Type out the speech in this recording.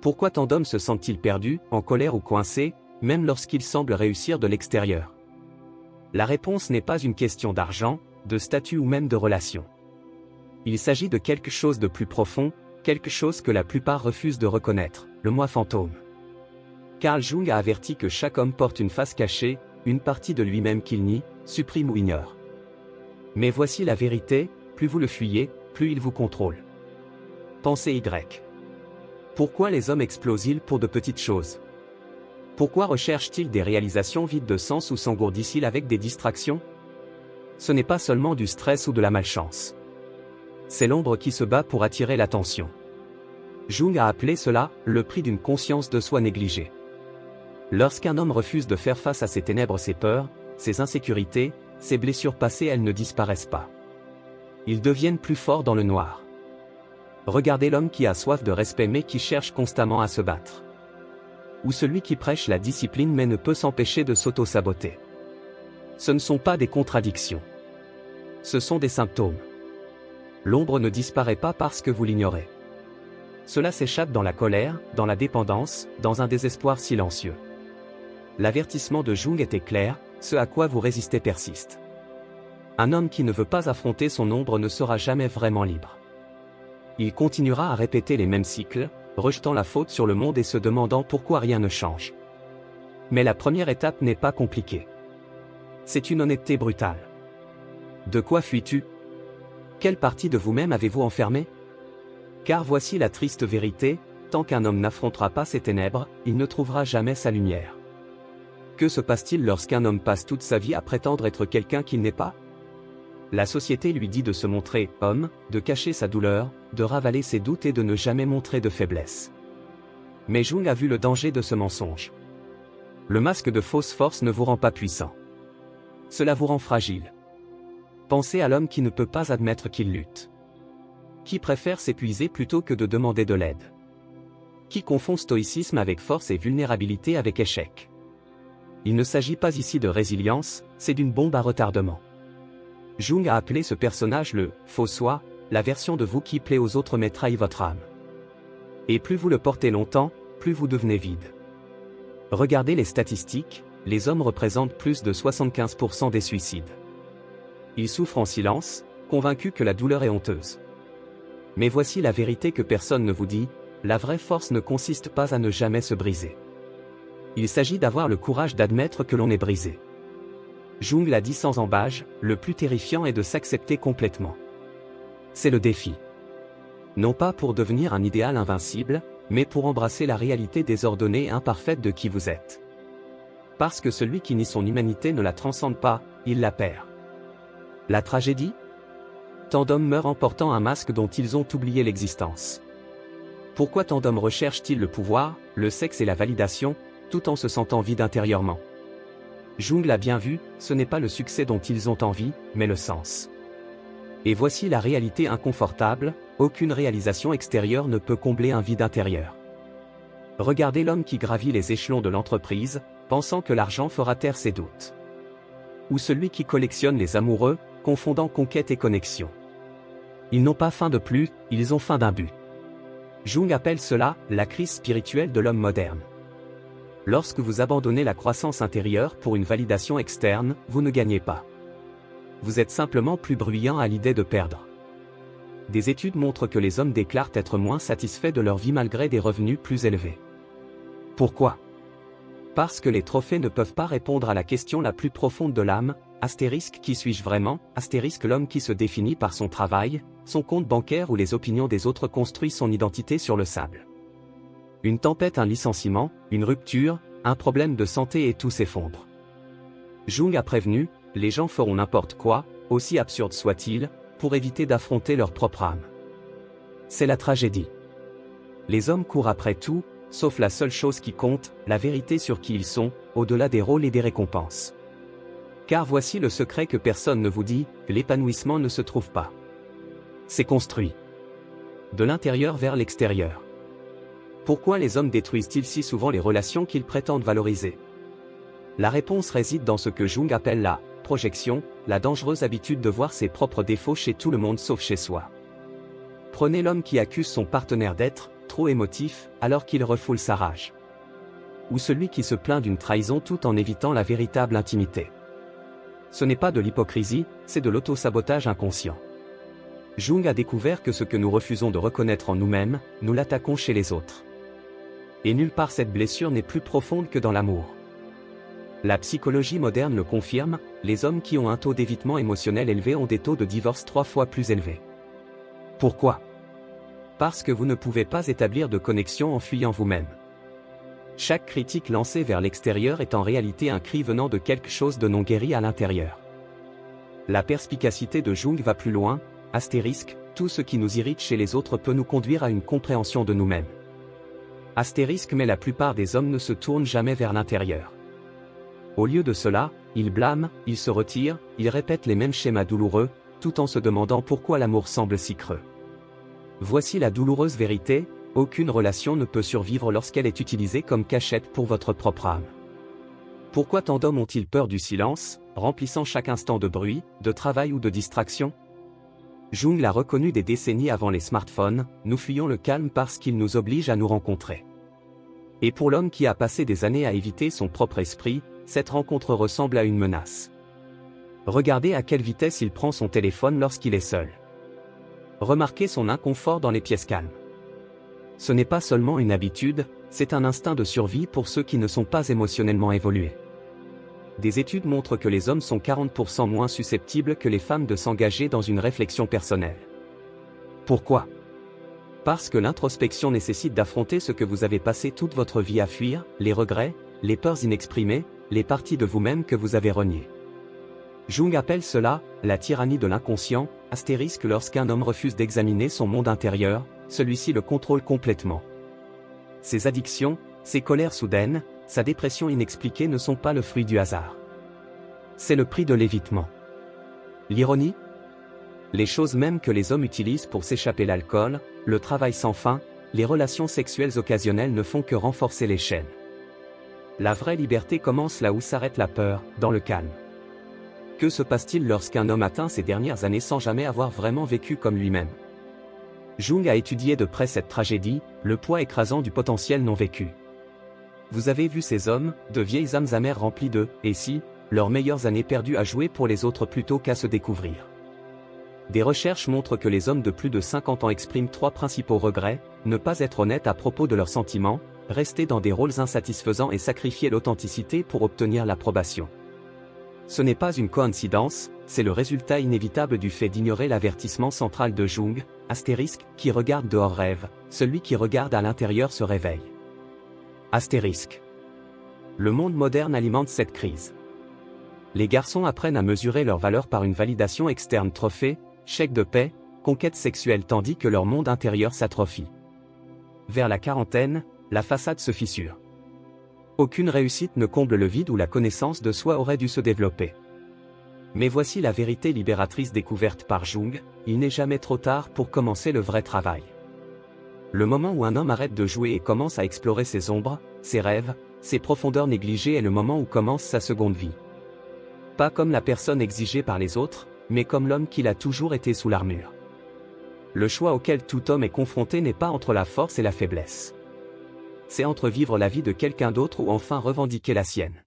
Pourquoi tant d'hommes se sentent-ils perdus, en colère ou coincés, même lorsqu'ils semblent réussir de l'extérieur? La réponse n'est pas une question d'argent, de statut ou même de relation. Il s'agit de quelque chose de plus profond, quelque chose que la plupart refusent de reconnaître, le moi fantôme. Carl Jung a averti que chaque homme porte une face cachée, une partie de lui-même qu'il nie, supprime ou ignore. Mais voici la vérité, plus vous le fuyez, plus il vous contrôle. Pensée Y. Pourquoi les hommes explosent-ils pour de petites choses? Pourquoi recherchent-ils des réalisations vides de sens ou s'engourdissent-ils avec des distractions? Ce n'est pas seulement du stress ou de la malchance. C'est l'ombre qui se bat pour attirer l'attention. Jung a appelé cela « le prix d'une conscience de soi négligée ». Lorsqu'un homme refuse de faire face à ses ténèbres, ses peurs, ses insécurités, ses blessures passées, elles ne disparaissent pas. Ils deviennent plus forts dans le noir. Regardez l'homme qui a soif de respect mais qui cherche constamment à se battre. Ou celui qui prêche la discipline mais ne peut s'empêcher de s'auto-saboter. Ce ne sont pas des contradictions. Ce sont des symptômes. L'ombre ne disparaît pas parce que vous l'ignorez. Cela s'échappe dans la colère, dans la dépendance, dans un désespoir silencieux. L'avertissement de Jung était clair, ce à quoi vous résistez persiste. Un homme qui ne veut pas affronter son ombre ne sera jamais vraiment libre. Il continuera à répéter les mêmes cycles, rejetant la faute sur le monde et se demandant pourquoi rien ne change. Mais la première étape n'est pas compliquée. C'est une honnêteté brutale. De quoi fuis-tu? Quelle partie de vous-même avez-vous enfermé? Car voici la triste vérité, tant qu'un homme n'affrontera pas ses ténèbres, il ne trouvera jamais sa lumière. Que se passe-t-il lorsqu'un homme passe toute sa vie à prétendre être quelqu'un qu'il n'est pas? La société lui dit de se montrer homme, de cacher sa douleur, de ravaler ses doutes et de ne jamais montrer de faiblesse. Mais Jung a vu le danger de ce mensonge. Le masque de fausse force ne vous rend pas puissant. Cela vous rend fragile. Pensez à l'homme qui ne peut pas admettre qu'il lutte. Qui préfère s'épuiser plutôt que de demander de l'aide. Qui confond stoïcisme avec force et vulnérabilité avec échec. Il ne s'agit pas ici de résilience, c'est d'une bombe à retardement. Jung a appelé ce personnage le « faux soi », la version de vous qui plaît aux autres mais trahit votre âme. Et plus vous le portez longtemps, plus vous devenez vide. Regardez les statistiques, les hommes représentent plus de 75% des suicides. Ils souffrent en silence, convaincus que la douleur est honteuse. Mais voici la vérité que personne ne vous dit, la vraie force ne consiste pas à ne jamais se briser. Il s'agit d'avoir le courage d'admettre que l'on est brisé. Jung l'a dit sans embâche, le plus terrifiant est de s'accepter complètement. C'est le défi. Non pas pour devenir un idéal invincible, mais pour embrasser la réalité désordonnée et imparfaite de qui vous êtes. Parce que celui qui nie son humanité ne la transcende pas, il la perd. La tragédie? Tant d'hommes meurent en portant un masque dont ils ont oublié l'existence. Pourquoi tant d'hommes recherchent-ils le pouvoir, le sexe et la validation, tout en se sentant vides intérieurement? Jung l'a bien vu, ce n'est pas le succès dont ils ont envie, mais le sens. Et voici la réalité inconfortable, aucune réalisation extérieure ne peut combler un vide intérieur. Regardez l'homme qui gravit les échelons de l'entreprise, pensant que l'argent fera taire ses doutes. Ou celui qui collectionne les amoureux, confondant conquête et connexion. Ils n'ont pas faim de plus, ils ont faim d'un but. Jung appelle cela la crise spirituelle de l'homme moderne. Lorsque vous abandonnez la croissance intérieure pour une validation externe, vous ne gagnez pas. Vous êtes simplement plus bruyant à l'idée de perdre. Des études montrent que les hommes déclarent être moins satisfaits de leur vie malgré des revenus plus élevés. Pourquoi? Parce que les trophées ne peuvent pas répondre à la question la plus profonde de l'âme, astérisque qui suis-je vraiment, astérisque l'homme qui se définit par son travail, son compte bancaire ou les opinions des autres construit son identité sur le sable. Une tempête, un licenciement, une rupture, un problème de santé et tout s'effondre. Jung a prévenu, les gens feront n'importe quoi, aussi absurde soit-il, pour éviter d'affronter leur propre âme. C'est la tragédie. Les hommes courent après tout, sauf la seule chose qui compte, la vérité sur qui ils sont, au-delà des rôles et des récompenses. Car voici le secret que personne ne vous dit, l'épanouissement ne se trouve pas. C'est construit. De l'intérieur vers l'extérieur. Pourquoi les hommes détruisent-ils si souvent les relations qu'ils prétendent valoriser? La réponse réside dans ce que Jung appelle la projection, la dangereuse habitude de voir ses propres défauts chez tout le monde sauf chez soi. Prenez l'homme qui accuse son partenaire d'être trop émotif, alors qu'il refoule sa rage. Ou celui qui se plaint d'une trahison tout en évitant la véritable intimité. Ce n'est pas de l'hypocrisie, c'est de l'auto-sabotage inconscient. Jung a découvert que ce que nous refusons de reconnaître en nous-mêmes, nous l'attaquons chez les autres. Et nulle part cette blessure n'est plus profonde que dans l'amour. La psychologie moderne le confirme, les hommes qui ont un taux d'évitement émotionnel élevé ont des taux de divorce 3 fois plus élevés. Pourquoi? Parce que vous ne pouvez pas établir de connexion en fuyant vous-même. Chaque critique lancée vers l'extérieur est en réalité un cri venant de quelque chose de non guéri à l'intérieur. La perspicacité de Jung va plus loin, astérisque, tout ce qui nous irrite chez les autres peut nous conduire à une compréhension de nous-mêmes. Astérisque, mais la plupart des hommes ne se tournent jamais vers l'intérieur. Au lieu de cela, ils blâment, ils se retirent, ils répètent les mêmes schémas douloureux, tout en se demandant pourquoi l'amour semble si creux. Voici la douloureuse vérité, aucune relation ne peut survivre lorsqu'elle est utilisée comme cachette pour votre propre âme. Pourquoi tant d'hommes ont-ils peur du silence, remplissant chaque instant de bruit, de travail ou de distraction? Jung l'a reconnu des décennies avant les smartphones, nous fuyons le calme parce qu'il nous oblige à nous rencontrer. Et pour l'homme qui a passé des années à éviter son propre esprit, cette rencontre ressemble à une menace. Regardez à quelle vitesse il prend son téléphone lorsqu'il est seul. Remarquez son inconfort dans les pièces calmes. Ce n'est pas seulement une habitude, c'est un instinct de survie pour ceux qui ne sont pas émotionnellement évolués. Des études montrent que les hommes sont 40% moins susceptibles que les femmes de s'engager dans une réflexion personnelle. Pourquoi? Parce que l'introspection nécessite d'affronter ce que vous avez passé toute votre vie à fuir, les regrets, les peurs inexprimées, les parties de vous-même que vous avez reniées. Jung appelle cela la tyrannie de l'inconscient, astérisque lorsqu'un homme refuse d'examiner son monde intérieur, celui-ci le contrôle complètement. Ses addictions, ses colères soudaines, sa dépression inexpliquée ne sont pas le fruit du hasard. C'est le prix de l'évitement. L'ironie? Les choses mêmes que les hommes utilisent pour s'échapper: l'alcool, le travail sans fin, les relations sexuelles occasionnelles ne font que renforcer les chaînes. La vraie liberté commence là où s'arrête la peur, dans le calme. Que se passe-t-il lorsqu'un homme atteint ces dernières années sans jamais avoir vraiment vécu comme lui-même? Jung a étudié de près cette tragédie, le poids écrasant du potentiel non vécu. Vous avez vu ces hommes, de vieilles âmes amères remplies de « et si », leurs meilleures années perdues à jouer pour les autres plutôt qu'à se découvrir. Des recherches montrent que les hommes de plus de 50 ans expriment 3 principaux regrets: ne pas être honnête à propos de leurs sentiments, rester dans des rôles insatisfaisants et sacrifier l'authenticité pour obtenir l'approbation. Ce n'est pas une coïncidence, c'est le résultat inévitable du fait d'ignorer l'avertissement central de Jung, astérisque, qui regarde dehors rêve, celui qui regarde à l'intérieur se réveille. Astérisque. Le monde moderne alimente cette crise. Les garçons apprennent à mesurer leur valeur par une validation externe: trophée, chèque de paie, conquête sexuelle, tandis que leur monde intérieur s'atrophie. Vers la quarantaine, la façade se fissure. Aucune réussite ne comble le vide où la connaissance de soi aurait dû se développer. Mais voici la vérité libératrice découverte par Jung: il n'est jamais trop tard pour commencer le vrai travail. Le moment où un homme arrête de jouer et commence à explorer ses ombres, ses rêves, ses profondeurs négligées est le moment où commence sa seconde vie. Pas comme la personne exigée par les autres, mais comme l'homme qu'il a toujours été sous l'armure. Le choix auquel tout homme est confronté n'est pas entre la force et la faiblesse. C'est entre vivre la vie de quelqu'un d'autre ou enfin revendiquer la sienne.